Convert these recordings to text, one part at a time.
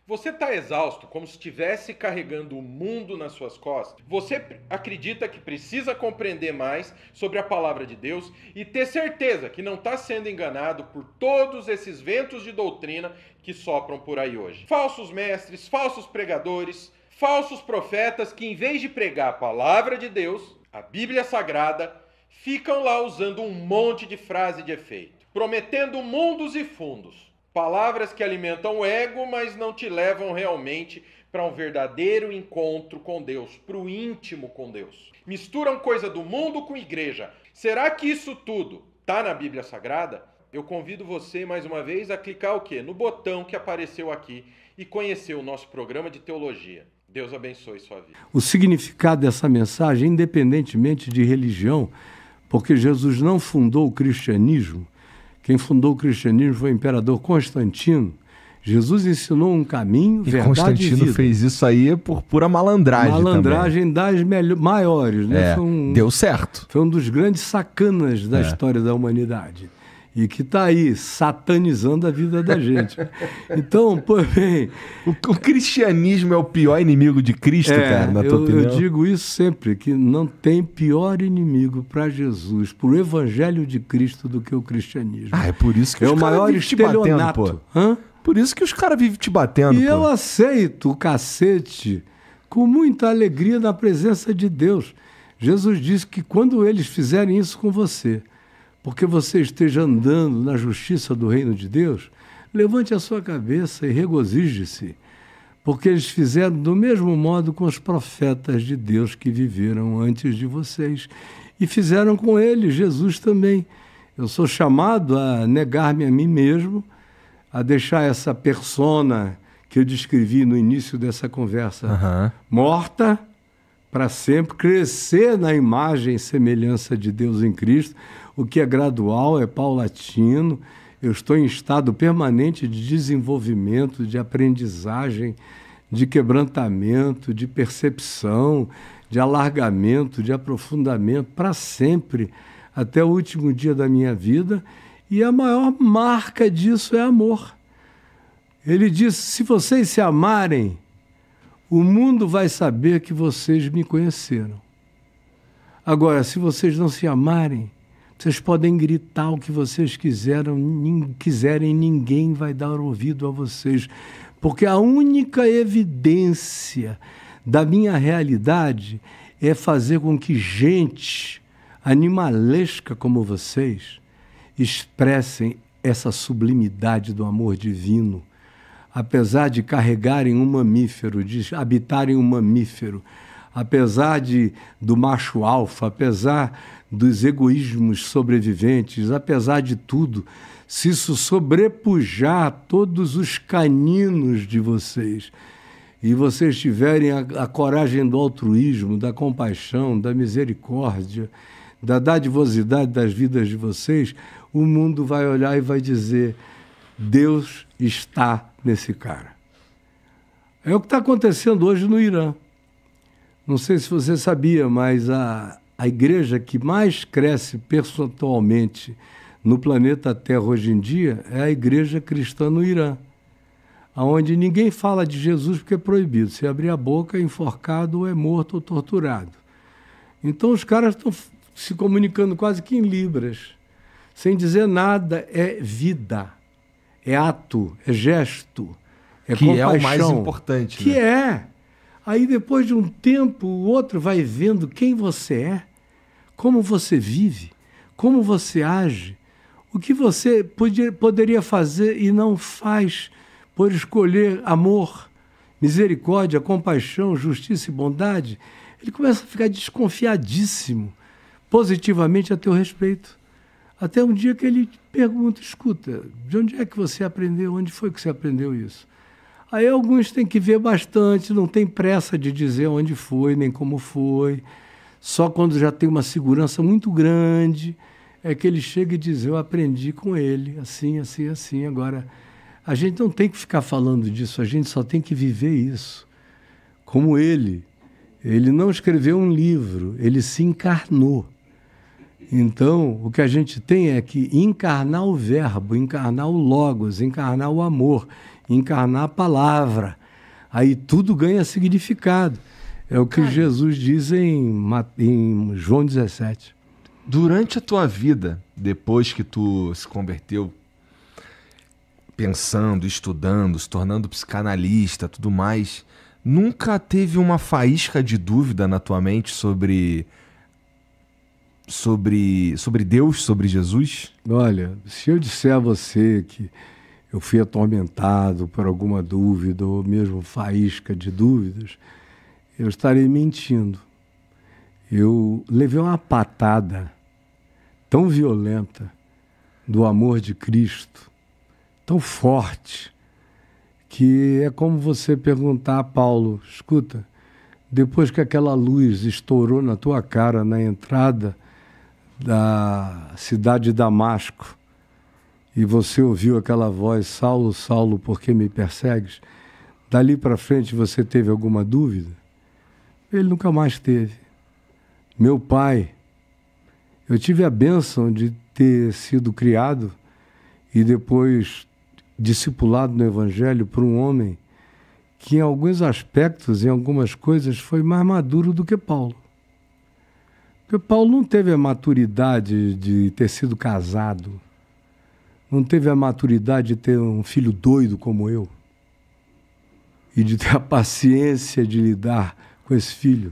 Você está exausto, como se estivesse carregando o mundo nas suas costas? Você acredita que precisa compreender mais sobre a palavra de Deus e ter certeza que não está sendo enganado por todos esses ventos de doutrina que sopram por aí hoje? Falsos mestres, falsos pregadores, falsos profetas que, em vez de pregar a palavra de Deus, a Bíblia Sagrada, ficam lá usando um monte de frase de efeito, prometendo mundos e fundos. Palavras que alimentam o ego, mas não te levam realmente para um verdadeiro encontro com Deus, para o íntimo com Deus. Misturam coisa do mundo com igreja. Será que isso tudo está na Bíblia Sagrada? Eu convido você, mais uma vez, a clicar o quê? No botão que apareceu aqui e conhecer o nosso programa de teologia. Deus abençoe sua vida. O significado dessa mensagem, independentemente de religião, porque Jesus não fundou o cristianismo. Quem fundou o cristianismo foi o imperador Constantino. Jesus ensinou um caminho, verdade Constantino e vida. Fez isso aí por pura malandragem também. Malandragem das maiores. Né? Deu certo. Foi um dos grandes sacanas da história da humanidade. E que está aí, satanizando a vida da gente. Então, pô, bem... O cristianismo é o pior inimigo de Cristo, cara, na tua opinião? Eu digo isso sempre, que não tem pior inimigo para Jesus, para o evangelho de Cristo, do que o cristianismo. É por isso que é os o maior estelionato. Por isso que os caras vivem te batendo, E eu aceito o cacete com muita alegria na presença de Deus. Jesus disse que quando eles fizerem isso com você, porque você esteja andando na justiça do reino de Deus, levante a sua cabeça e regozije-se, porque eles fizeram do mesmo modo com os profetas de Deus que viveram antes de vocês, e fizeram com ele, Jesus também. Eu sou chamado a negar-me a mim mesmo, a deixar essa persona que eu descrevi no início dessa conversa morta, para sempre, crescer na imagem e semelhança de Deus em Cristo, o que é gradual, é paulatino. Eu estou em estado permanente de desenvolvimento, de aprendizagem, de quebrantamento, de percepção, de alargamento, de aprofundamento, para sempre, até o último dia da minha vida. E a maior marca disso é amor. Ele disse, se vocês se amarem, o mundo vai saber que vocês me conheceram. Agora, se vocês não se amarem, vocês podem gritar o que vocês quiserem, ninguém vai dar ouvido a vocês. Porque a única evidência da minha realidade é fazer com que gente animalesca como vocês expressem essa sublimidade do amor divino. Apesar de carregarem um mamífero, de habitarem um mamífero, apesar do macho alfa, apesar dos egoísmos sobreviventes, apesar de tudo, se isso sobrepujar todos os caninos de vocês, e vocês tiverem a coragem do altruísmo, da compaixão, da misericórdia, da dadivosidade das vidas de vocês, o mundo vai olhar e vai dizer, Deus está nesse cara. É o que está acontecendo hoje no Irã. Não sei se você sabia, mas a igreja que mais cresce percentualmente no planeta Terra hoje em dia é a igreja cristã no Irã, onde ninguém fala de Jesus porque é proibido. Se abrir a boca é enforcado, ou é morto ou torturado. Então os caras estão se comunicando quase que em libras, sem dizer nada. É vida, é ato, é gesto, é que compaixão. É o mais importante. Que é. Aí depois de um tempo, o outro vai vendo quem você é, como você vive, como você age, o que você poderia fazer e não faz por escolher amor, misericórdia, compaixão, justiça e bondade. Ele começa a ficar desconfiadíssimo, positivamente a teu respeito. Até um dia que ele pergunta, escuta, de onde é que você aprendeu? Onde foi que você aprendeu isso? Aí alguns têm que ver bastante, não tem pressa de dizer onde foi, nem como foi. Só quando já tem uma segurança muito grande, é que ele chega e diz, eu aprendi com ele, assim, assim, assim. Agora, a gente não tem que ficar falando disso, a gente só tem que viver isso. Como ele não escreveu um livro, ele se encarnou. Então, o que a gente tem é que encarnar o verbo, encarnar o logos, encarnar o amor, encarnar a palavra. Aí tudo ganha significado. É o que Jesus diz em João 17. Durante a tua vida, depois que tu se converteu, pensando, estudando, se tornando psicanalista, tudo mais, nunca teve uma faísca de dúvida na tua mente sobre Deus, sobre Jesus? Olha, se eu disser a você que eu fui atormentado por alguma dúvida ou mesmo faísca de dúvidas, eu estarei mentindo. Eu levei uma patada tão violenta do amor de Cristo, tão forte, que é como você perguntar a Paulo, escuta, depois que aquela luz estourou na tua cara na entrada da cidade de Damasco, e você ouviu aquela voz, Saulo, Saulo, por que me persegues? Dali para frente você teve alguma dúvida? Ele nunca mais teve. Meu pai, eu tive a bênção de ter sido criado e depois discipulado no Evangelho por um homem que em alguns aspectos, em algumas coisas, foi mais maduro do que Paulo. Porque Paulo não teve a maturidade de ter sido casado, não teve a maturidade de ter um filho doido como eu e de ter a paciência de lidar com esse filho.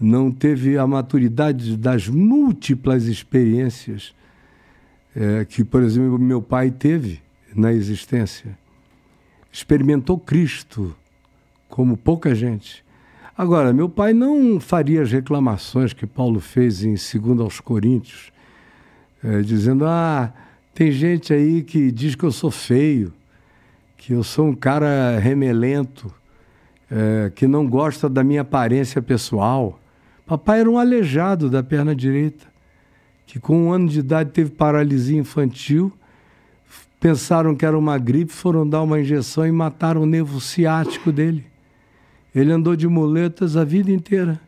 Não teve a maturidade das múltiplas experiências que, por exemplo, meu pai teve na existência. Experimentou Cristo como pouca gente. Agora, meu pai não faria as reclamações que Paulo fez em 2 aos Coríntios, dizendo, tem gente aí que diz que eu sou feio, que eu sou um cara remelento, que não gosta da minha aparência pessoal. Papai era um aleijado da perna direita, que com 1 ano de idade teve paralisia infantil, pensaram que era uma gripe, foram dar uma injeção e mataram o nervo ciático dele. Ele andou de muletas a vida inteira,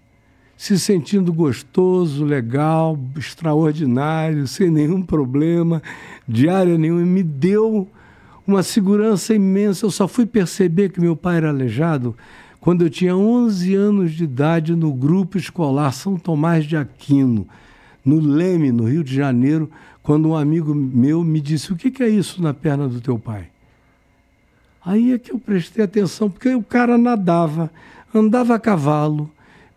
se sentindo gostoso, legal, extraordinário, sem nenhum problema, diária nenhuma, e me deu uma segurança imensa. Eu só fui perceber que meu pai era aleijado quando eu tinha 11 anos de idade no grupo escolar São Tomás de Aquino, no Leme, no Rio de Janeiro, quando um amigo meu me disse, o que é isso na perna do teu pai? Aí é que eu prestei atenção, porque o cara nadava, andava a cavalo,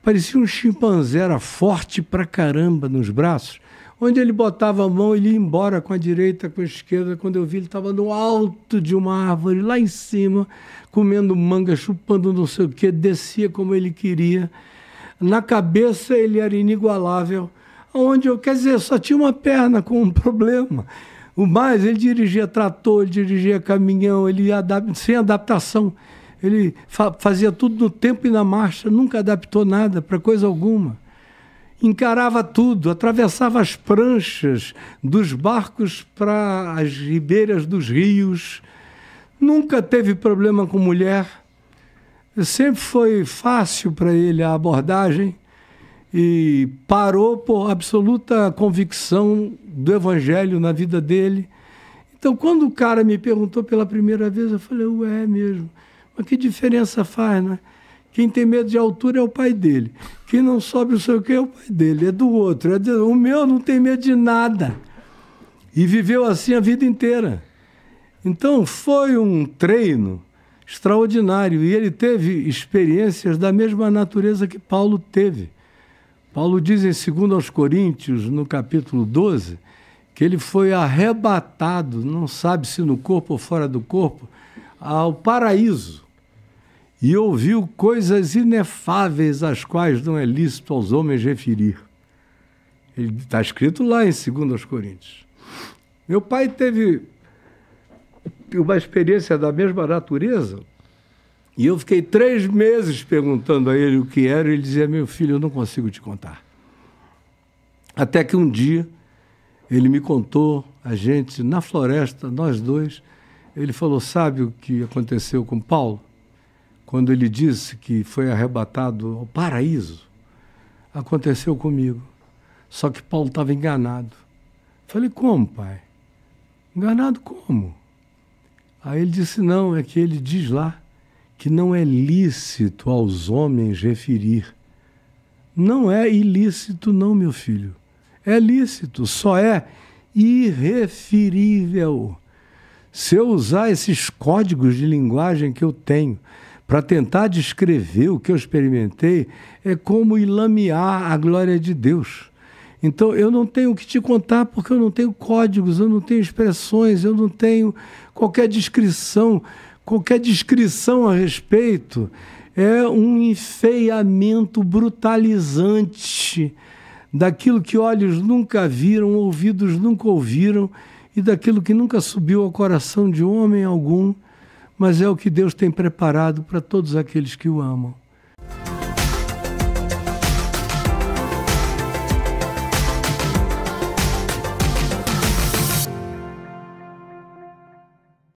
parecia um chimpanzé, era forte pra caramba nos braços. Onde ele botava a mão, ele ia embora com a direita, com a esquerda. Quando eu vi, ele estava no alto de uma árvore, lá em cima, comendo manga, chupando não sei o quê, descia como ele queria. Na cabeça, ele era inigualável. Quer dizer, só tinha uma perna com um problema. O mais, ele dirigia trator, ele dirigia caminhão, ele ia sem adaptação. Ele fazia tudo no tempo e na marcha, nunca adaptou nada para coisa alguma. Encarava tudo, atravessava as pranchas dos barcos para as ribeiras dos rios. Nunca teve problema com mulher. Sempre foi fácil para ele a abordagem e parou por absoluta convicção do Evangelho na vida dele. Então, quando o cara me perguntou pela primeira vez, eu falei, é mesmo. Mas que diferença faz, né? Quem tem medo de altura é o pai dele. Quem não sobe não sei o que é o pai dele, é do outro. O meu não tem medo de nada. E viveu assim a vida inteira. Então foi um treino extraordinário. E ele teve experiências da mesma natureza que Paulo teve. Paulo diz em 2 aos Coríntios, no capítulo 12, que ele foi arrebatado, não sabe se no corpo ou fora do corpo, ao paraíso. E ouviu coisas inefáveis, as quais não é lícito aos homens referir. Está escrito lá em 2 aos Coríntios. Meu pai teve uma experiência da mesma natureza, e eu fiquei 3 meses perguntando a ele o que era, e ele dizia, meu filho, eu não consigo te contar. Até que um dia, ele me contou, a gente, na floresta, nós dois, ele falou, sabe o que aconteceu com Paulo? Quando ele disse que foi arrebatado ao paraíso, aconteceu comigo. Só que Paulo estava enganado. Falei, como, pai? Enganado como? Aí ele disse, não, é que ele diz lá que não é lícito aos homens referir. Não é ilícito não, meu filho. É lícito, só é irreferível. Se eu usar esses códigos de linguagem que eu tenho para tentar descrever o que eu experimentei, é como ilamear a glória de Deus. Então, eu não tenho o que te contar porque eu não tenho códigos, eu não tenho expressões, eu não tenho qualquer descrição a respeito. É um enfeiamento brutalizante daquilo que olhos nunca viram, ouvidos nunca ouviram e daquilo que nunca subiu ao coração de homem algum, mas é o que Deus tem preparado para todos aqueles que o amam.